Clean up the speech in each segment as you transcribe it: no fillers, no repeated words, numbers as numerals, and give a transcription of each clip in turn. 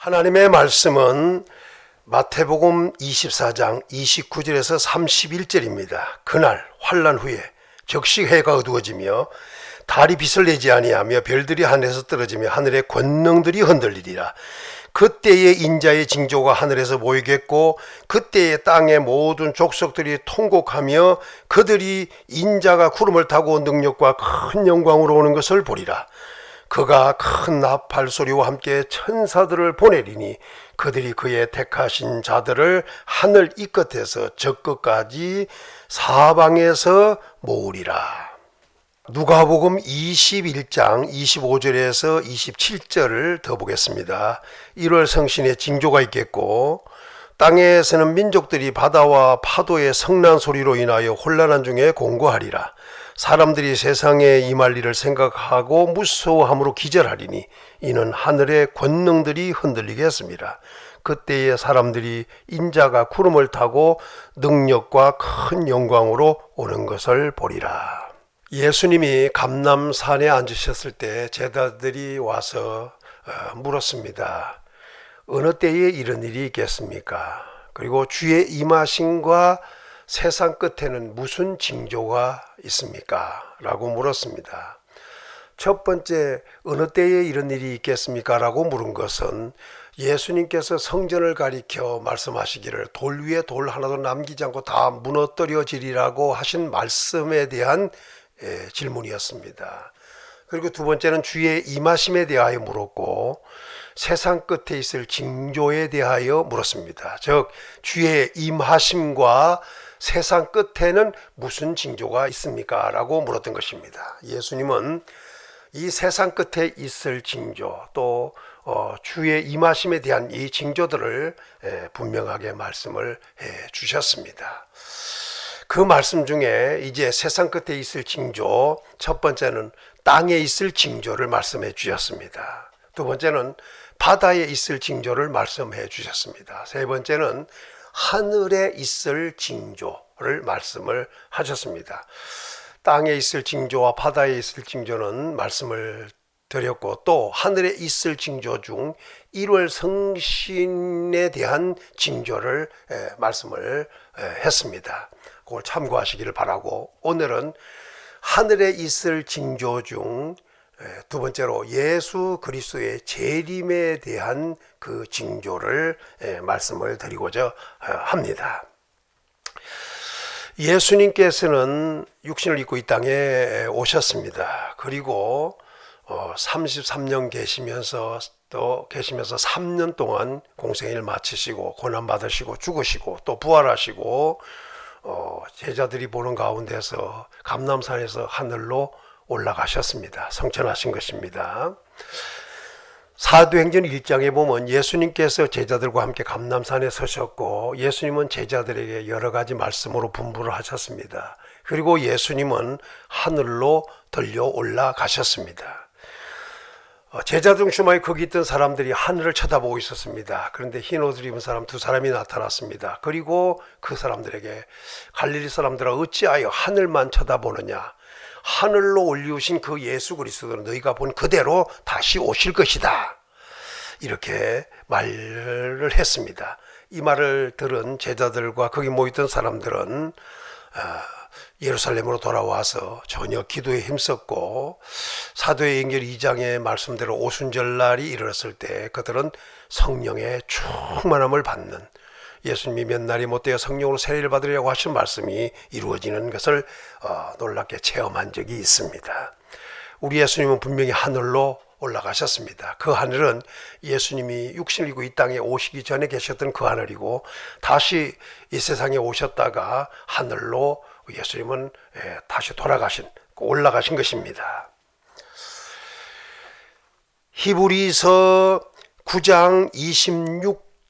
하나님의 말씀은 마태복음 24장 29절에서 31절입니다. 그날 환난 후에 적시 해가 어두워지며 달이 빛을 내지 아니하며 별들이 하늘에서 떨어지며 하늘의 권능들이 흔들리리라. 그때에 인자의 징조가 하늘에서 보이겠고 그때에 땅의 모든 족속들이 통곡하며 그들이 인자가 구름을 타고 능력과 큰 영광으로 오는 것을 보리라. 그가 큰 나팔 소리와 함께 천사들을 보내리니 그들이 그의 택하신 자들을 하늘 이 끝에서 저 끝까지 사방에서 모으리라. 누가복음 21장 25절에서 27절을 더 보겠습니다. 1월 성신의 징조가 있겠고 땅에서는 민족들이 바다와 파도의 성난 소리로 인하여 혼란한 중에 공고하리라. 사람들이 세상에 임할 일을 생각하고 무서워함으로 기절하리니 이는 하늘의 권능들이 흔들리게 했습니다. 그때에 사람들이 인자가 구름을 타고 능력과 큰 영광으로 오는 것을 보리라. 예수님이 감람산에 앉으셨을 때 제자들이 와서 물었습니다. 어느 때에 이런 일이 있겠습니까? 그리고 주의 임하심과 세상 끝에는 무슨 징조가 있습니까? 라고 물었습니다. 첫 번째, 어느 때에 이런 일이 있겠습니까? 라고 물은 것은 예수님께서 성전을 가리켜 말씀하시기를 돌 위에 돌 하나도 남기지 않고 다 무너뜨려지리라고 하신 말씀에 대한 질문이었습니다. 그리고 두 번째는 주의 임하심에 대하여 물었고 세상 끝에 있을 징조에 대하여 물었습니다. 즉 주의 임하심과 세상 끝에는 무슨 징조가 있습니까? 라고 물었던 것입니다. 예수님은 이 세상 끝에 있을 징조 또 주의 임하심에 대한 이 징조들을 분명하게 말씀을 해 주셨습니다. 그 말씀 중에 이제 세상 끝에 있을 징조, 첫 번째는 땅에 있을 징조를 말씀해 주셨습니다. 두 번째는 바다에 있을 징조를 말씀해 주셨습니다. 세 번째는 하늘에 있을 징조를 말씀을 하셨습니다. 땅에 있을 징조와 바다에 있을 징조는 말씀을 드렸고 또 하늘에 있을 징조 중 1월 성신에 대한 징조를 말씀을 했습니다. 그걸 참고하시기를 바라고 오늘은 하늘에 있을 징조 중 두 번째로 예수 그리스도의 재림에 대한 그 징조를 말씀을 드리고자 합니다. 예수님께서는 육신을 입고 이 땅에 오셨습니다. 그리고 33년 계시면서 3년 동안 공생애를 마치시고 고난 받으시고 죽으시고 또 부활하시고 제자들이 보는 가운데서 감람산에서 하늘로 올라가셨습니다. 성천하신 것입니다. 사도행전 1장에 보면 예수님께서 제자들과 함께 감람산에 서셨고 예수님은 제자들에게 여러 가지 말씀으로 분부를 하셨습니다. 그리고 예수님은 하늘로 들려 올라가셨습니다. 제자 중심에 거기 있던 사람들이 하늘을 쳐다보고 있었습니다. 그런데 흰 옷을 입은 사람 두 사람이 나타났습니다. 그리고 그 사람들에게 갈릴리 사람들아 어찌하여 하늘만 쳐다보느냐? 하늘로 올리우신 그 예수 그리스도는 너희가 본 그대로 다시 오실 것이다. 이렇게 말을 했습니다. 이 말을 들은 제자들과 거기 모였던 사람들은 예루살렘으로 돌아와서 전혀 기도에 힘썼고 사도행전 2장의 말씀대로 오순절날이 이르렀을 때 그들은 성령의 충만함을 받는 예수님이 몇 날이 못되어 성령으로 세례를 받으려고 하신 말씀이 이루어지는 것을 놀랍게 체험한 적이 있습니다. 우리 예수님은 분명히 하늘로 올라가셨습니다. 그 하늘은 예수님이 육신을 입고 이 땅에 오시기 전에 계셨던 그 하늘이고 다시 이 세상에 오셨다가 하늘로 예수님은 다시 올라가신 것입니다. 히브리서 9장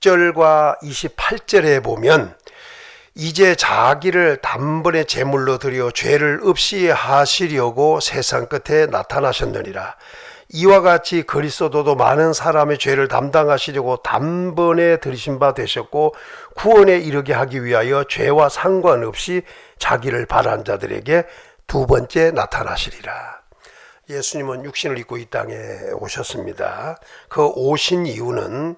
26절과 28절에 보면 이제 자기를 단번에 제물로 드려 죄를 없이 하시려고 세상 끝에 나타나셨느니라. 이와 같이 그리스도도 많은 사람의 죄를 담당하시려고 단번에 들이신 바 되셨고 구원에 이르게 하기 위하여 죄와 상관없이 자기를 바란 자들에게 두 번째 나타나시리라. 예수님은 육신을 입고 이 땅에 오셨습니다. 그 오신 이유는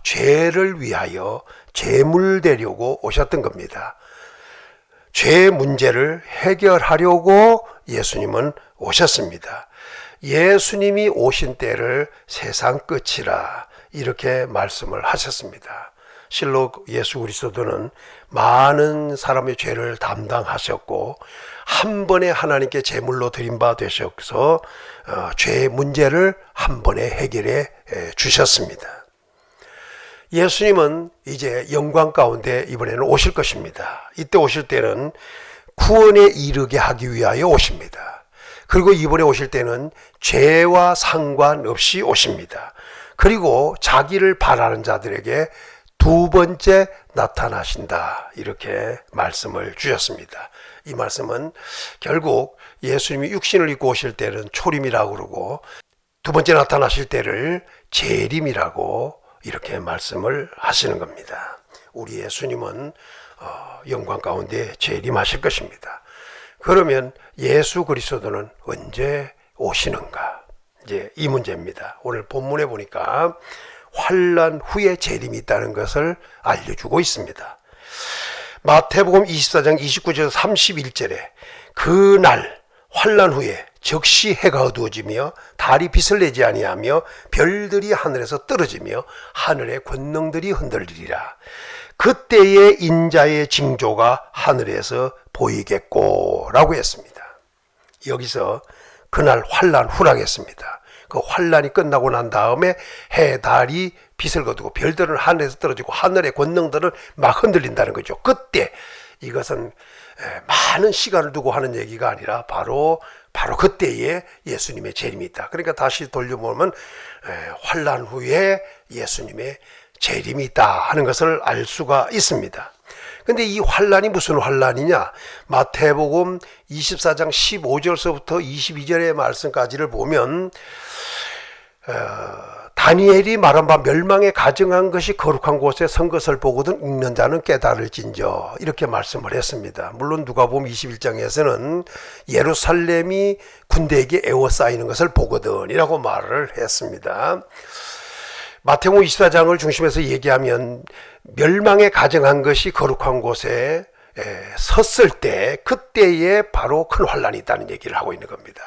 죄를 위하여 제물되려고 오셨던 겁니다. 죄 문제를 해결하려고 예수님은 오셨습니다. 예수님이 오신 때를 세상 끝이라 이렇게 말씀을 하셨습니다. 실로 예수 그리스도는 많은 사람의 죄를 담당하셨고 한 번에 하나님께 제물로 드린 바 되셔서 죄의 문제를 한 번에 해결해 주셨습니다. 예수님은 이제 영광 가운데 이번에는 오실 것입니다. 이때 오실 때는 구원에 이르게 하기 위하여 오십니다. 그리고 이번에 오실 때는 죄와 상관없이 오십니다. 그리고 자기를 바라는 자들에게 두 번째 나타나신다 이렇게 말씀을 주셨습니다. 이 말씀은 결국 예수님이 육신을 입고 오실 때는 초림이라고 그러고 두 번째 나타나실 때를 재림이라고 이렇게 말씀을 하시는 겁니다. 우리 예수님은 영광 가운데 재림하실 것입니다. 그러면 예수 그리스도는 언제 오시는가? 이제 이 문제입니다. 오늘 본문에 보니까 환난 후에 재림이 있다는 것을 알려주고 있습니다. 마태복음 24장 29절에서 31절에 그날 환난 후에 즉시 해가 어두워지며 달이 빛을 내지 아니하며 별들이 하늘에서 떨어지며 하늘의 권능들이 흔들리리라. 그때의 인자의 징조가 하늘에서 보이겠고 라고 했습니다. 여기서 그날 환난 후라고 했습니다. 그 환난이 끝나고 난 다음에 해, 달이 빛을 거두고 별들은 하늘에서 떨어지고 하늘의 권능들은 막 흔들린다는 거죠. 그때 이것은 많은 시간을 두고 하는 얘기가 아니라 바로 그때에 예수님의 재림이 있다. 그러니까 다시 돌려보면 환난 후에 예수님의 재림이 있다 하는 것을 알 수가 있습니다. 근데 이 환난이 무슨 환난이냐? 마태복음 24장 15절서부터 22절의 말씀까지를 보면 다니엘이 말한 바 멸망에 가증한 것이 거룩한 곳에 선 것을 보거든 읽는 자는 깨달을진저 이렇게 말씀을 했습니다. 물론 누가복음 21장에서는 예루살렘이 군대에게 에워싸이는 것을 보거든 이라고 말을 했습니다. 마태복음 24장을 중심해서 얘기하면 멸망에 가증한 것이 거룩한 곳에 섰을 때 그때에 바로 큰 환난이 있다는 얘기를 하고 있는 겁니다.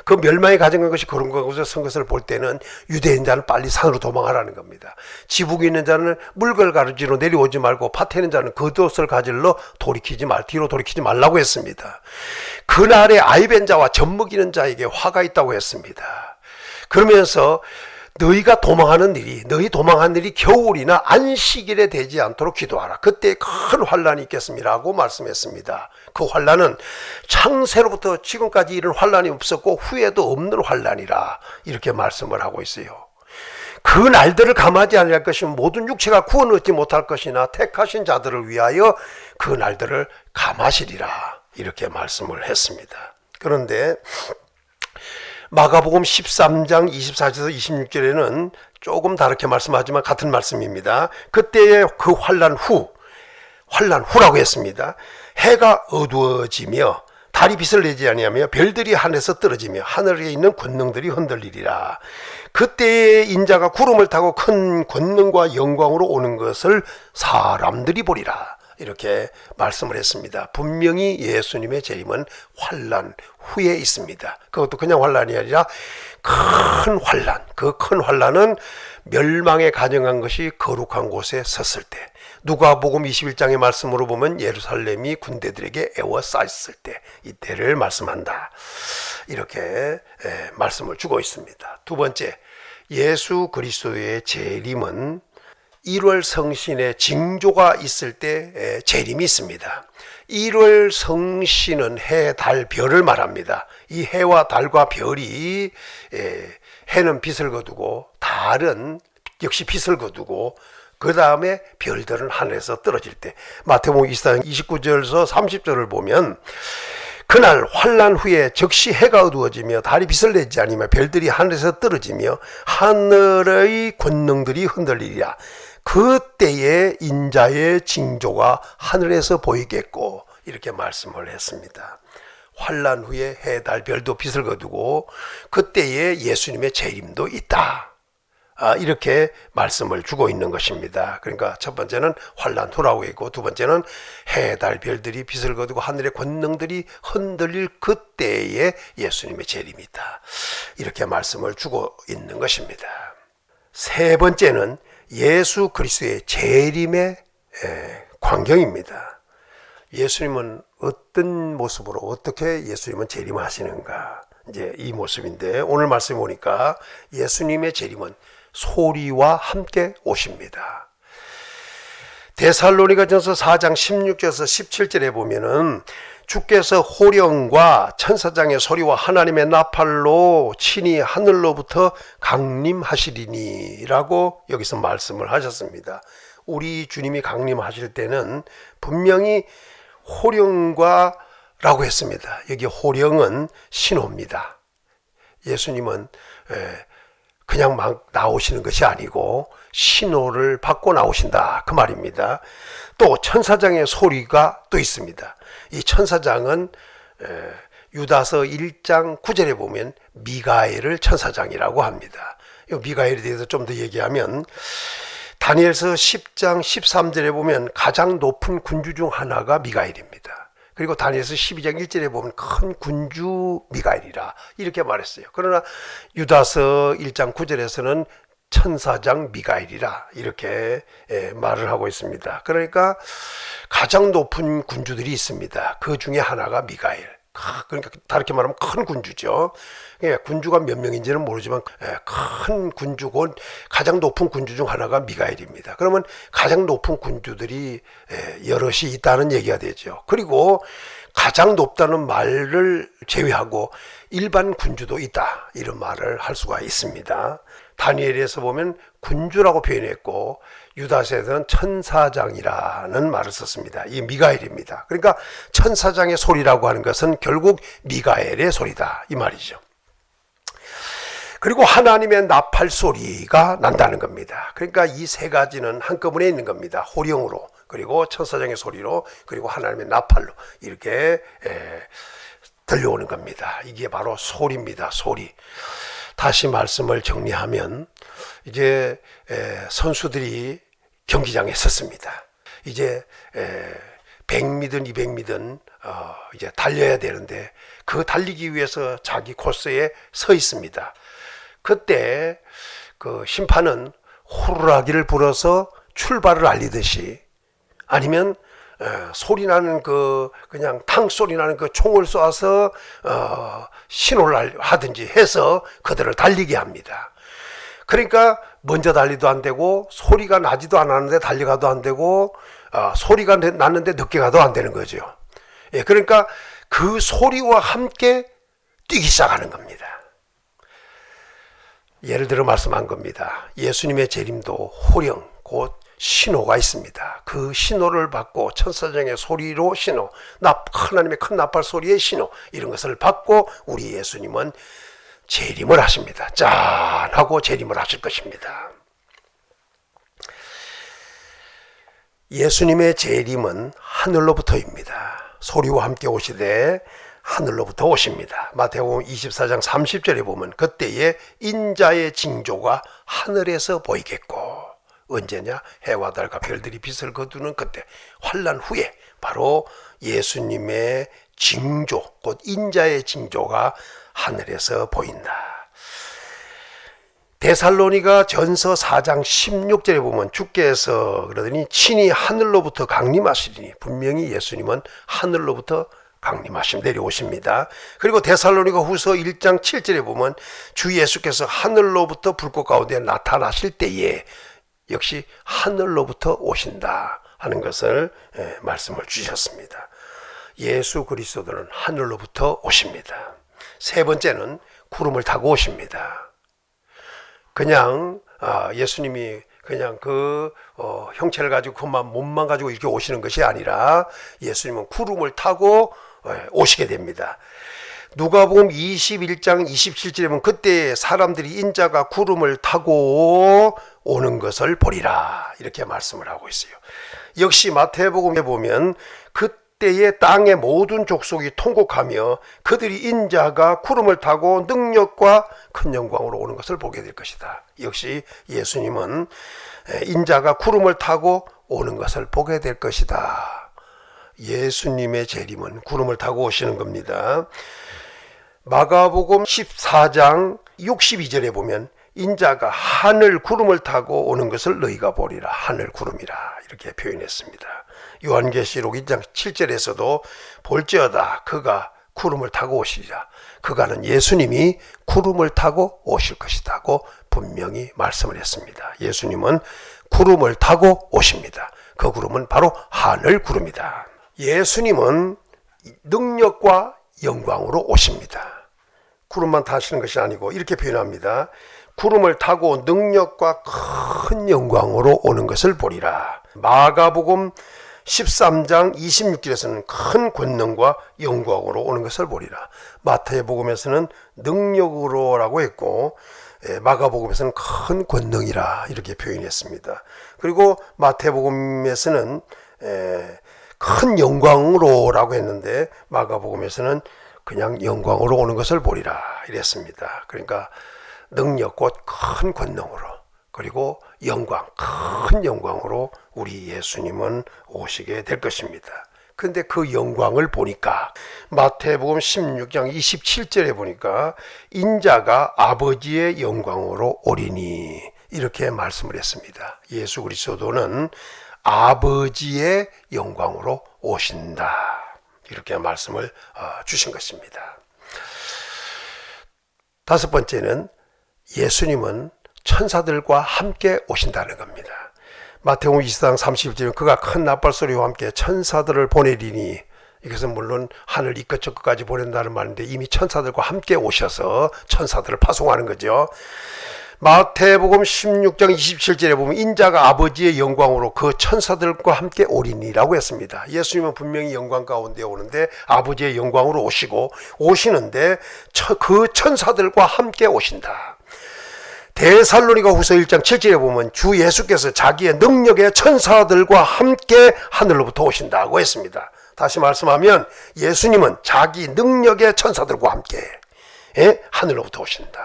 그 멸망에 가증한 것이 거룩한 곳에 선 것을 볼 때는 유대인 자는 빨리 산으로 도망하라는 겁니다. 지붕에 있는 자는 물걸 가지러 내려오지 말고 밭에 있는 자는 겉옷을 가지러 뒤로 돌이키지 말라고 했습니다. 그날에 아이벤 자와 젖먹이는 자에게 화가 있다고 했습니다. 그러면서 너희 도망한 일이 겨울이나 안식일에 되지 않도록 기도하라. 그때 큰 환난이 있겠습니다라고 말씀했습니다. 그 환난은 창세로부터 지금까지 이런 환난이 없었고 후에도 없는 환난이라 이렇게 말씀을 하고 있어요. 그 날들을 감하지 아니할 것이면 모든 육체가 구원을 얻지 못할 것이나 택하신 자들을 위하여 그 날들을 감하시리라 이렇게 말씀을 했습니다. 그런데 마가복음 13장 24절에서 26절에는 조금 다르게 말씀하지만 같은 말씀입니다. 그때의 그 환난 후라고 했습니다. 해가 어두워지며 달이 빛을 내지 아니하며 별들이 하늘에서 떨어지며 하늘에 있는 권능들이 흔들리리라. 그때의 인자가 구름을 타고 큰 권능과 영광으로 오는 것을 사람들이 보리라. 이렇게 말씀을 했습니다. 분명히 예수님의 재림은 환난 후에 있습니다. 그것도 그냥 환난이 아니라 큰 환난. 그 큰 환난은 멸망에 가증한 것이 거룩한 곳에 섰을 때, 누가복음 21장의 말씀으로 보면 예루살렘이 군대들에게 에워싸였을 때, 이때를 말씀한다. 이렇게 말씀을 주고 있습니다. 두 번째, 예수 그리스도의 재림은 1월 성신의 징조가 있을 때 재림이 있습니다. 1월 성신은 해, 달, 별을 말합니다. 이 해와 달과 별이 해는 빛을 거두고 달은 역시 빛을 거두고 그 다음에 별들은 하늘에서 떨어질 때 마태복음 24장 29절에서 30절을 보면 그날 환난 후에 즉시 해가 어두워지며 달이 빛을 내지 않으며 별들이 하늘에서 떨어지며 하늘의 권능들이 흔들리리라. 그때에 인자의 징조가 하늘에서 보이겠고 이렇게 말씀을 했습니다. 환난 후에 해, 달, 별도 빛을 거두고 그때에 예수님의 재림도 있다. 이렇게 말씀을 주고 있는 것입니다. 그러니까 첫 번째는 환난 후라고 했고, 두 번째는 해, 달, 별들이 빛을 거두고 하늘의 권능들이 흔들릴 그때에 예수님의 재림이 있다. 이렇게 말씀을 주고 있는 것입니다. 세 번째는 예수 그리스도의 재림의 광경입니다. 예수님은 어떤 모습으로 어떻게 예수님은 재림하시는가, 이제 이 모습인데, 오늘 말씀 보니까 예수님의 재림은 소리와 함께 오십니다. 데살로니가전서 4장 16절에서 17절에 보면은 주께서 호령과 천사장의 소리와 하나님의 나팔로 친히 하늘로부터 강림하시리니 라고 여기서 말씀을 하셨습니다. 우리 주님이 강림하실 때는 분명히 호령과 라고 했습니다. 여기 호령은 신호입니다. 예수님은 그냥 막 나오시는 것이 아니고 신호를 받고 나오신다, 그 말입니다. 또 천사장의 소리가 또 있습니다. 이 천사장은 유다서 1장 9절에 보면 미가엘을 천사장이라고 합니다. 이 미가엘에 대해서 좀 더 얘기하면 다니엘서 10장 13절에 보면 가장 높은 군주 중 하나가 미가엘입니다. 그리고 다니엘서 12장 1절에 보면 큰 군주 미가엘이라 이렇게 말했어요. 그러나 유다서 1장 9절에서는 천사장 미가엘이라 이렇게 말을 하고 있습니다. 그러니까 가장 높은 군주들이 있습니다. 그 중에 하나가 미가엘. 그러니까 다르게 말하면 큰 군주죠. 군주가 몇 명인지는 모르지만 큰 군주고 가장 높은 군주 중 하나가 미가엘입니다. 그러면 가장 높은 군주들이 여럿이 있다는 얘기가 되죠. 그리고 가장 높다는 말을 제외하고 일반 군주도 있다, 이런 말을 할 수가 있습니다. 다니엘에서 보면 군주라고 표현했고 유다서에서는 천사장이라는 말을 썼습니다. 이게 미가엘입니다. 그러니까 천사장의 소리라고 하는 것은 결국 미가엘의 소리다, 이 말이죠. 그리고 하나님의 나팔 소리가 난다는 겁니다. 그러니까 이 세 가지는 한꺼번에 있는 겁니다. 호령으로, 그리고 천사장의 소리로, 그리고 하나님의 나팔로 이렇게 들려오는 겁니다. 이게 바로 소리입니다. 소리. 다시 말씀을 정리하면 이제 선수들이 경기장에 섰습니다. 이제 100미든 200미든 이제 달려야 되는데 그 달리기 위해서 자기 코스에 서 있습니다. 그때 그 심판은 호루라기를 불어서 출발을 알리듯이, 아니면 소리 나는 그냥 탕 소리 나는 그 총을 쏘아서 신호를 하든지 해서 그들을 달리게 합니다. 그러니까 먼저 달리도 안 되고 소리가 나지도 않았는데 달려가도 안 되고 소리가 났는데 늦게 가도 안 되는 거죠. 그러니까 그 소리와 함께 뛰기 시작하는 겁니다. 예를 들어 말씀한 겁니다. 예수님의 재림도 호령, 곧 신호가 있습니다. 그 신호를 받고 천사장의 소리로 신호, 하나님의 큰 나팔 소리의 신호, 이런 것을 받고 우리 예수님은 재림을 하십니다. 짠 하고 재림을 하실 것입니다. 예수님의 재림은 하늘로부터입니다. 소리와 함께 오시되 하늘로부터 오십니다. 마태복음 24장 30절에 보면 그때에 인자의 징조가 하늘에서 보이겠고, 언제냐? 해와 달과 별들이 빛을 거두는 그때, 환난 후에 바로 예수님의 징조, 곧 인자의 징조가 하늘에서 보인다. 데살로니가 전서 4장 16절에 보면 주께서 그러더니 친히 하늘로부터 강림하시리니, 분명히 예수님은 하늘로부터 내려오십니다. 그리고 데살로니가 후서 1장 7절에 보면 주 예수께서 하늘로부터 불꽃 가운데 나타나실 때에 역시 하늘로부터 오신다 하는 것을 말씀을 주셨습니다. 예수 그리스도는 하늘로부터 오십니다. 세 번째는 구름을 타고 오십니다. 그냥 예수님이 그냥 형체를 가지고 그만 몸만 가지고 이렇게 오시는 것이 아니라 예수님은 구름을 타고 오시게 됩니다. 누가복음 21장 27절에 보면 그때 사람들이 인자가 구름을 타고 오는 것을 보리라, 이렇게 말씀을 하고 있어요. 역시 마태복음에 보면 그때의 땅의 모든 족속이 통곡하며 그들이 인자가 구름을 타고 능력과 큰 영광으로 오는 것을 보게 될 것이다. 역시 예수님은 인자가 구름을 타고 오는 것을 보게 될 것이다. 예수님의 재림은 구름을 타고 오시는 겁니다. 마가복음 14장 62절에 보면 인자가 하늘 구름을 타고 오는 것을 너희가 보리라. 하늘 구름이라 이렇게 표현했습니다. 요한계시록 1장 7절에서도 볼지어다 그가 구름을 타고 오시리라. 그가는 예수님이 구름을 타고 오실 것이라고 분명히 말씀을 했습니다. 예수님은 구름을 타고 오십니다. 그 구름은 바로 하늘 구름이다. 예수님은 능력과 영광으로 오십니다. 구름만 타시는 것이 아니고 이렇게 표현합니다. 구름을 타고 능력과 큰 영광으로 오는 것을 보리라. 마가복음 13장 26절에서는 큰 권능과 영광으로 오는 것을 보리라. 마태복음에서는 능력으로라고 했고 마가복음에서는 큰 권능이라 이렇게 표현했습니다. 그리고 마태복음에서는 큰 영광으로라고 했는데 마가복음에서는 그냥 영광으로 오는 것을 보리라 이랬습니다. 그러니까 능력 곧 큰 권능으로 그리고 영광 큰 영광으로 우리 예수님은 오시게 될 것입니다. 그런데 그 영광을 보니까 마태복음 16장 27절에 보니까 인자가 아버지의 영광으로 오리니 이렇게 말씀을 했습니다. 예수 그리스도는 아버지의 영광으로 오신다 이렇게 말씀을 주신 것입니다. 다섯 번째는 예수님은 천사들과 함께 오신다는 겁니다. 마태복음 24장 31절에 그가 큰 나팔소리와 함께 천사들을 보내리니 이것은 물론 하늘 이 끝 저 끝까지 보낸다는 말인데 이미 천사들과 함께 오셔서 천사들을 파송하는 거죠. 마태복음 16장 27절에 보면 인자가 아버지의 영광으로 그 천사들과 함께 오리니라고 했습니다. 예수님은 분명히 영광 가운데 오는데 아버지의 영광으로 오시는데 그 천사들과 함께 오신다. 데살로니가 후서 1장 7절에 보면 주 예수께서 자기의 능력의 천사들과 함께 하늘로부터 오신다고 했습니다. 다시 말씀하면 예수님은 자기 능력의 천사들과 함께 하늘로부터 오신다.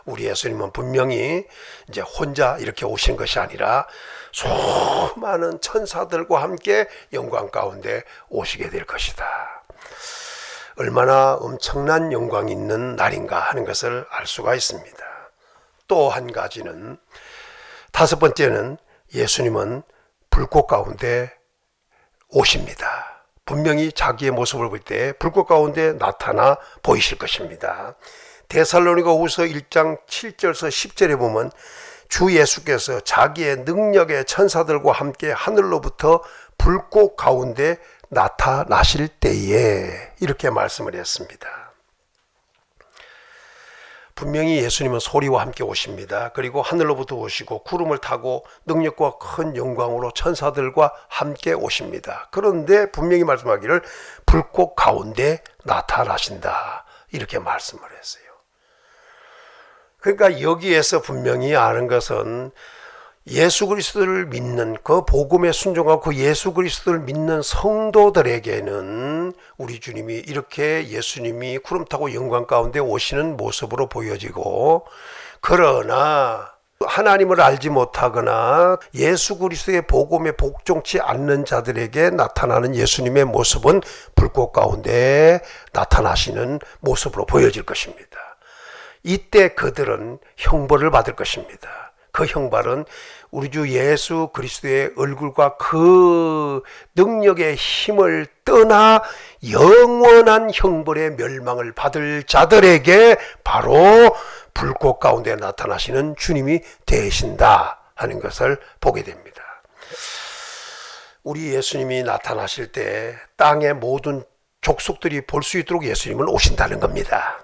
우리 예수님은 분명히 이제 혼자 이렇게 오신 것이 아니라 수많은 천사들과 함께 영광 가운데 오시게 될 것이다. 얼마나 엄청난 영광이 있는 날인가 하는 것을 알 수가 있습니다. 또 한 가지는 다섯 번째는 예수님은 불꽃 가운데 오십니다. 분명히 자기의 모습을 볼 때 불꽃 가운데 나타나 보이실 것입니다. 데살로니가 후서 1장 7절에서 10절에 보면 주 예수께서 자기의 능력의 천사들과 함께 하늘로부터 불꽃 가운데 나타나실 때에 이렇게 말씀을 했습니다. 분명히 예수님은 소리와 함께 오십니다. 그리고 하늘로부터 오시고 구름을 타고 능력과 큰 영광으로 천사들과 함께 오십니다. 그런데 분명히 말씀하기를 불꽃 가운데 나타나신다 이렇게 말씀을 했어요. 그러니까 여기에서 분명히 아는 것은 예수 그리스도를 믿는 그 복음에 순종하고 그 예수 그리스도를 믿는 성도들에게는 우리 주님이 이렇게 예수님이 구름 타고 영광 가운데 오시는 모습으로 보여지고, 그러나 하나님을 알지 못하거나 예수 그리스도의 복음에 복종치 않는 자들에게 나타나는 예수님의 모습은 불꽃 가운데 나타나시는 모습으로 보여질 것입니다. 이때 그들은 형벌을 받을 것입니다. 그 형벌은 우리 주 예수 그리스도의 얼굴과 그 능력의 힘을 떠나 영원한 형벌의 멸망을 받을 자들에게 바로 불꽃 가운데 나타나시는 주님이 되신다 하는 것을 보게 됩니다. 우리 예수님이 나타나실 때 땅의 모든 족속들이 볼 수 있도록 예수님은 오신다는 겁니다.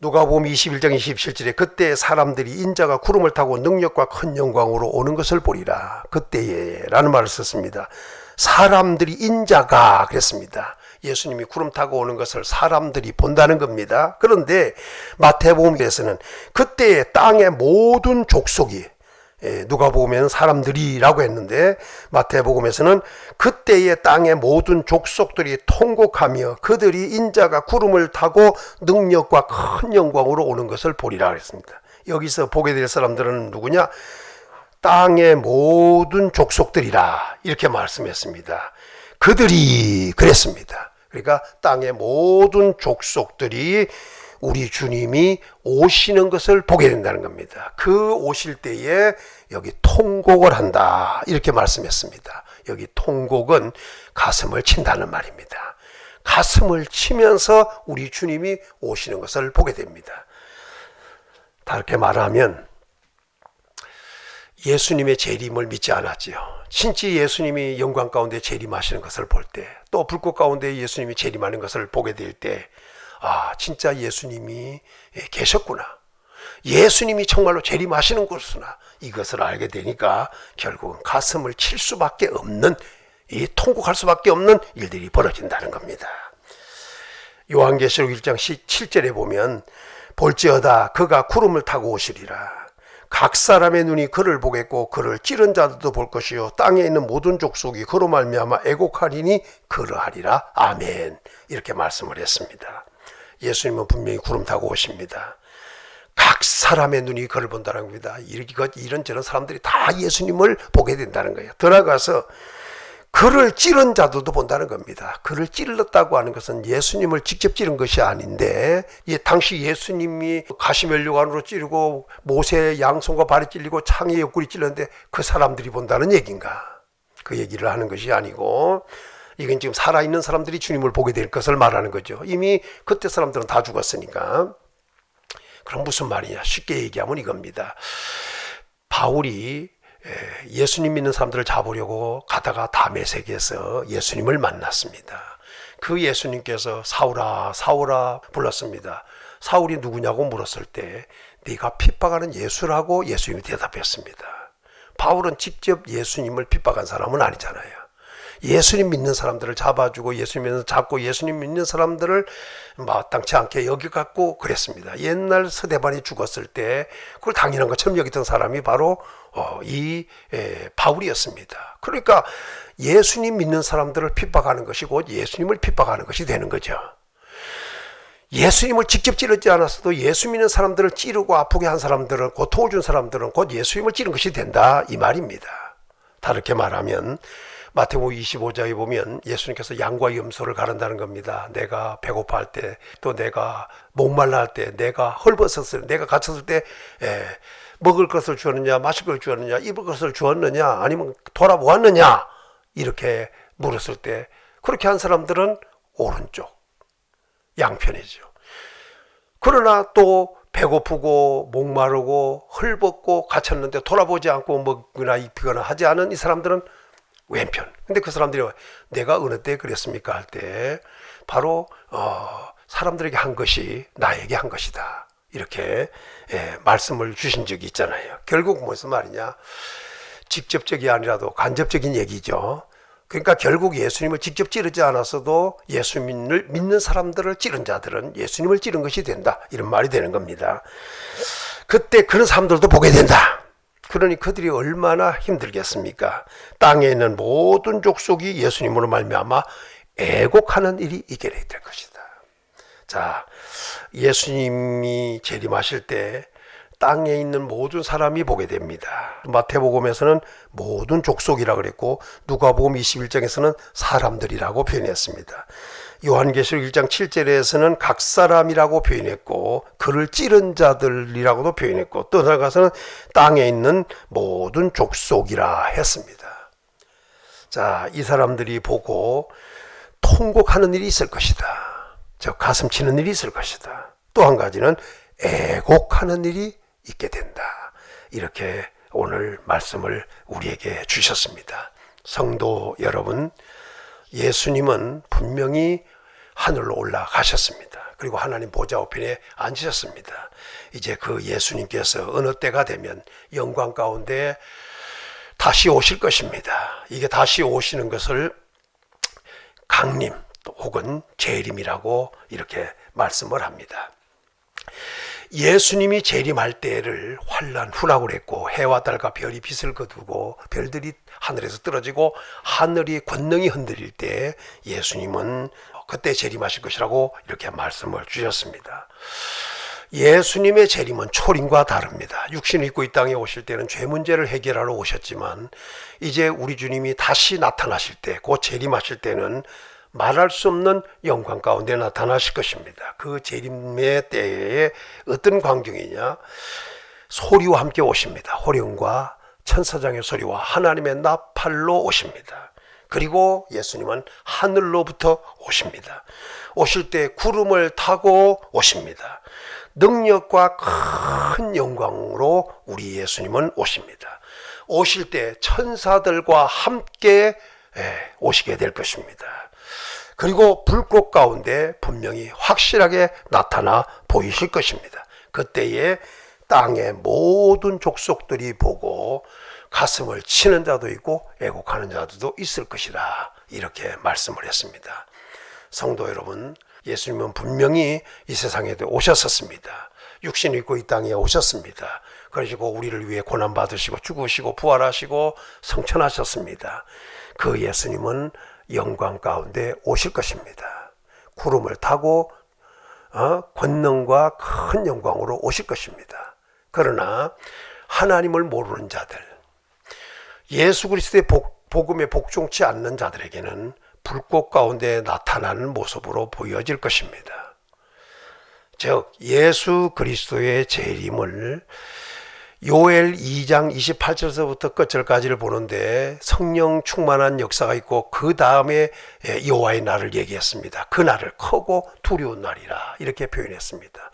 누가복음 21장 27절에 그때 사람들이 인자가 구름을 타고 능력과 큰 영광으로 오는 것을 보리라. 그때에 라는 말을 썼습니다. 사람들이 인자가 그랬습니다. 예수님이 구름 타고 오는 것을 사람들이 본다는 겁니다. 그런데 마태복음에서는 그때의 땅의 모든 족속이 누가복음에는 사람들이라고 했는데 마태복음에서는 그때의 땅의 모든 족속들이 통곡하며 그들이 인자가 구름을 타고 능력과 큰 영광으로 오는 것을 보리라 그랬습니다. 여기서 보게 될 사람들은 누구냐? 땅의 모든 족속들이라 이렇게 말씀했습니다. 그들이 그랬습니다. 그러니까 땅의 모든 족속들이 우리 주님이 오시는 것을 보게 된다는 겁니다. 그 오실 때에 여기 통곡을 한다 이렇게 말씀했습니다. 여기 통곡은 가슴을 친다는 말입니다. 가슴을 치면서 우리 주님이 오시는 것을 보게 됩니다. 다르게 말하면 예수님의 재림을 믿지 않았지요. 진짜 예수님이 영광 가운데 재림하시는 것을 볼 때, 또 불꽃 가운데 예수님이 재림하는 것을 보게 될 때, 아, 진짜 예수님이 계셨구나. 예수님이 정말로 재림하시는 것이구나. 이것을 알게 되니까 결국은 가슴을 칠 수밖에 없는, 통곡할 수밖에 없는 일들이 벌어진다는 겁니다. 요한계시록 1장 7절에 보면 볼지어다 그가 구름을 타고 오시리라. 각 사람의 눈이 그를 보겠고 그를 찌른 자들도 볼 것이요 땅에 있는 모든 족속이 그로 말미암아 애곡하리니 그러하리라. 아멘. 이렇게 말씀을 했습니다. 예수님은 분명히 구름 타고 오십니다. 각 사람의 눈이 그를 본다는 겁니다. 이런저런 사람들이 다 예수님을 보게 된다는 거예요. 들어가서 그를 찌른 자들도 본다는 겁니다. 그를 찔렀다고 하는 것은 예수님을 직접 찌른 것이 아닌데, 당시 예수님이 가시면류관으로 찌르고 모세의 양손과 발이 찔리고 창의 옆구리 찔렀는데 그 사람들이 본다는 얘기인가? 그 얘기를 하는 것이 아니고, 이건 지금 살아있는 사람들이 주님을 보게 될 것을 말하는 거죠. 이미 그때 사람들은 다 죽었으니까. 그럼 무슨 말이냐? 쉽게 얘기하면 이겁니다. 바울이 예수님 믿는 사람들을 잡으려고 가다가 다메섹에서 예수님을 만났습니다. 그 예수님께서 사울아 사울아 불렀습니다. 사울이 누구냐고 물었을 때 네가 핍박하는 예수라고 예수님이 대답했습니다. 바울은 직접 예수님을 핍박한 사람은 아니잖아요. 예수님 믿는 사람들을 잡아주고 예수님 잡고 예수님 믿는 사람들을 마땅치 않게 여겨갖고 그랬습니다. 옛날 서대반이 죽었을 때 그걸 당연한 것처럼 여기던 사람이 바로 바울이었습니다. 그러니까 예수님 믿는 사람들을 핍박하는 것이 곧 예수님을 핍박하는 것이 되는 거죠. 예수님을 직접 찌르지 않았어도 예수 믿는 사람들을 찌르고 아프게 한 사람들은, 고통을 준 사람들은 곧 예수님을 찌른 것이 된다 이 말입니다. 다르게 말하면 마태복음 25장에 보면 예수님께서 양과 염소를 가른다는 겁니다. 내가 배고파할 때, 또 내가 목말라 할 때, 내가 헐벗었을 때, 내가 갇혔을 때 먹을 것을 주었느냐, 마실 것을 주었느냐, 입을 것을 주었느냐, 아니면 돌아보았느냐 이렇게 물었을 때 그렇게 한 사람들은 오른쪽 양편이죠. 그러나 또 배고프고 목마르고 헐벗고 갇혔는데 돌아보지 않고 먹거나 입히거나 하지 않은 이 사람들은 왼편. 근데 그 사람들이 내가 어느 때 그랬습니까 할 때 바로 사람들에게 한 것이 나에게 한 것이다 이렇게 말씀을 주신 적이 있잖아요. 결국 무슨 말이냐, 직접적이 아니라도 간접적인 얘기죠. 그러니까 결국 예수님을 직접 찌르지 않았어도 예수님을 믿는 사람들을 찌른 자들은 예수님을 찌른 것이 된다 이런 말이 되는 겁니다. 그때 그런 사람들도 보게 된다. 그러니 그들이 얼마나 힘들겠습니까? 땅에 있는 모든 족속이 예수님으로 말미암아 애곡하는 일이 있게 될 것이다. 자, 예수님이 재림하실 때 땅에 있는 모든 사람이 보게 됩니다. 마태복음에서는 모든 족속이라고 그랬고 누가복음 21장에서는 사람들이라고 표현했습니다. 요한계시록 1장 7절에서는 각 사람이라고 표현했고 그를 찌른 자들이라고도 표현했고 또 나아가서는 땅에 있는 모든 족속이라 했습니다. 자, 이 사람들이 보고 통곡하는 일이 있을 것이다. 즉 가슴 치는 일이 있을 것이다. 또 한 가지는 애곡하는 일이 있게 된다. 이렇게 오늘 말씀을 우리에게 주셨습니다. 성도 여러분, 예수님은 분명히 하늘로 올라가셨습니다. 그리고 하나님 보좌 우편에 앉으셨습니다. 이제 그 예수님께서 어느 때가 되면 영광 가운데 다시 오실 것입니다. 이게 다시 오시는 것을 강림 혹은 재림이라고 이렇게 말씀을 합니다. 예수님이 재림할 때를 환난 후라고 그랬고, 해와 달과 별이 빛을 거두고 별들이 하늘에서 떨어지고 하늘이 권능이 흔들릴 때 예수님은 그때 재림하실 것이라고 이렇게 말씀을 주셨습니다. 예수님의 재림은 초림과 다릅니다. 육신을 입고 이 땅에 오실 때는 죄 문제를 해결하러 오셨지만, 이제 우리 주님이 다시 나타나실 때, 곧 재림하실 때는 말할 수 없는 영광 가운데 나타나실 것입니다. 그 재림의 때에 어떤 광경이냐? 소리와 함께 오십니다. 호령과 천사장의 소리와 하나님의 나팔로 오십니다. 그리고 예수님은 하늘로부터 오십니다. 오실 때 구름을 타고 오십니다. 능력과 큰 영광으로 우리 예수님은 오십니다. 오실 때 천사들과 함께 오시게 될 것입니다. 그리고 불꽃 가운데 분명히 확실하게 나타나 보이실 것입니다. 그때에 땅의 모든 족속들이 보고 가슴을 치는 자도 있고 애곡하는 자들도 있을 것이라, 이렇게 말씀을 했습니다. 성도 여러분, 예수님은 분명히 이 세상에도 오셨었습니다. 육신을 입고 이 땅에 오셨습니다. 그러시고 우리를 위해 고난받으시고 죽으시고 부활하시고 성천하셨습니다. 그 예수님은 영광 가운데 오실 것입니다. 구름을 타고 권능과 큰 영광으로 오실 것입니다. 그러나 하나님을 모르는 자들, 예수 그리스도의 복음에 복종치 않는 자들에게는 불꽃 가운데 나타나는 모습으로 보여질 것입니다. 즉 예수 그리스도의 재림을 요엘 2장 28절에서부터 끝절까지를 보는데 성령 충만한 역사가 있고, 그 다음에 여호와의 날을 얘기했습니다. 그 날을 크고 두려운 날이라, 이렇게 표현했습니다.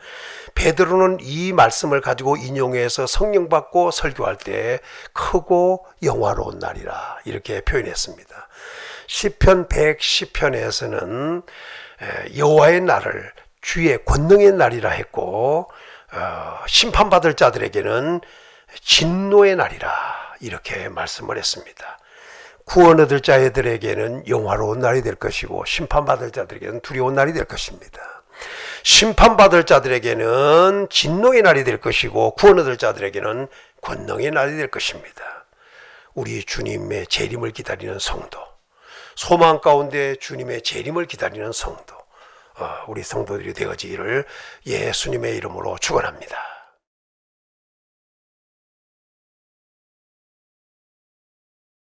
베드로는 이 말씀을 가지고 인용해서 성령 받고 설교할 때 크고 영화로운 날이라, 이렇게 표현했습니다. 시편 110편에서는 여호와의 날을 주의 권능의 날이라 했고, 심판받을 자들에게는 진노의 날이라, 이렇게 말씀을 했습니다. 구원 얻을 자들에게는 영화로운 날이 될 것이고, 심판받을 자들에게는 두려운 날이 될 것입니다. 심판받을 자들에게는 진노의 날이 될 것이고, 구원 얻을 자들에게는 권능의 날이 될 것입니다. 우리 주님의 재림을 기다리는 성도, 소망 가운데 주님의 재림을 기다리는 성도, 우리 성도들이 되어지기를 예수님의 이름으로 축원합니다.